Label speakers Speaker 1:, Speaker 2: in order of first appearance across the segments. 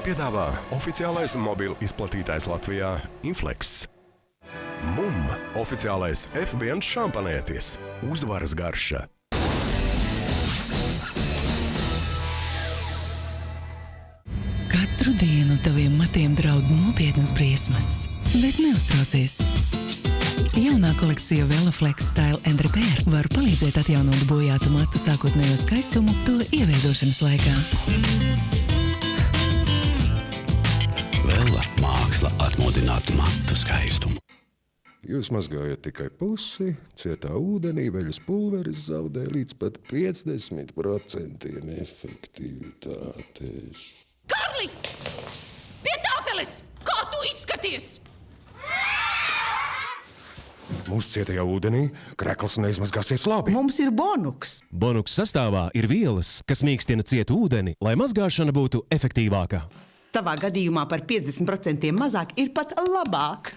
Speaker 1: piedāvā oficiālais mobilu izplatītājs Latvijā Inflex. MUM – oficiālais F1 šampanētis. Uzvaras garša.
Speaker 2: Katru dienu taviem matiem draud nopietnas briesmas, bet neuztraucies. Jaunā kolekcija Veloflex Style & Repair var palīdzēt atjaunot bojātu matu sākotnējo skaistumu to ieveidošanas laikā.
Speaker 3: Vela māksla atmodināt matu skaistumu.
Speaker 4: Jūs mazgājat tikai pusi, cietā ūdenī veļas pulveris zaudē līdz pat 50% efektivitātes.
Speaker 5: Karli! Pie tāfeles! Kā tu izskaties?
Speaker 4: Mūsu cietajā ūdenī krekls neizmazgāsies labi.
Speaker 6: Mums ir bonuks.
Speaker 7: Bonuks sastāvā ir vielas, kas mīkstina cietu ūdeni, lai mazgāšana būtu efektīvāka.
Speaker 6: Tavā gadījumā par 50% mazāk ir pat labāk.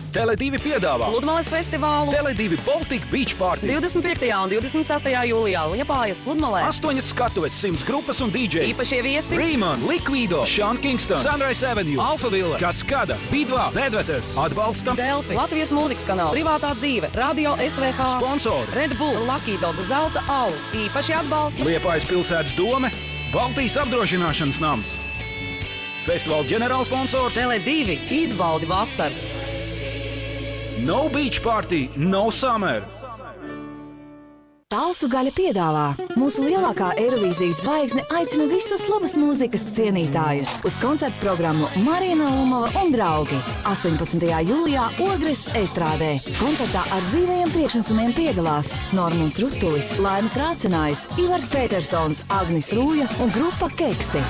Speaker 8: Tele2 piedāvā
Speaker 9: Pludmales festivālu,
Speaker 8: Tele2 Baltic Beach Party
Speaker 9: 25. un 26. jūlijā Liepājas Pludmalē.
Speaker 8: 8 skatuves, 100 grupas un DJ.
Speaker 9: Īpašie viesi
Speaker 8: Rīman, Liquido, Sean Kingston, Sunrise Avenue, Alphaville, Kaskada, Bidvā, Redvetters. Atbalstam
Speaker 9: Delfi, Latvijas mūzikas kanāls, Privātā dzīve, Radio SVH,
Speaker 8: Sponsori
Speaker 9: Red Bull, Lucky Dog, Zelta alus. Īpaši atbalsta
Speaker 8: Liepājas pilsētas dome, Baltijas apdrošināšanas nams. Festivāla ģenerālsponsors
Speaker 9: Tele2 izbaudi vasaru.
Speaker 8: No Beach Party, no Summer.
Speaker 10: Talsu gaļa piedāvā. Mūsu lielākā Eirovīzijas zvaigzne aicina visus labas mūzikas cienītājus uz koncertu programmu Marija Naumova un draugi. 18. jūlijā Ogres Estrādē. Koncertā ar dzīvajiem priekšnesumiem piedalās Normunds Rutulis, Laimis Rācinājs, Ivars Petersons, Agnis Rūja un grupa Keksi.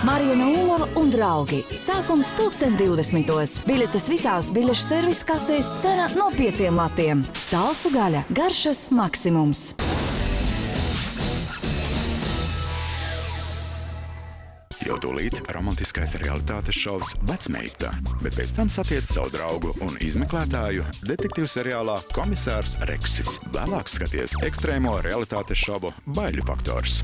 Speaker 10: Marija Naumova un draugi. Sākums 2020. Biļetes visās biļešu servisa kasēs, cena no 5 latiem. Talsu gaļa. Garšas maksimums.
Speaker 3: Jau tūlīt romantiskais realitātes šovs Vecmeita, bet pēc tam satiec savu draugu un izmeklētāju detektīvu seriālā Komisārs Reksis. Vēlāk skaties ekstrēmo realitātes šovu Baiļu faktors.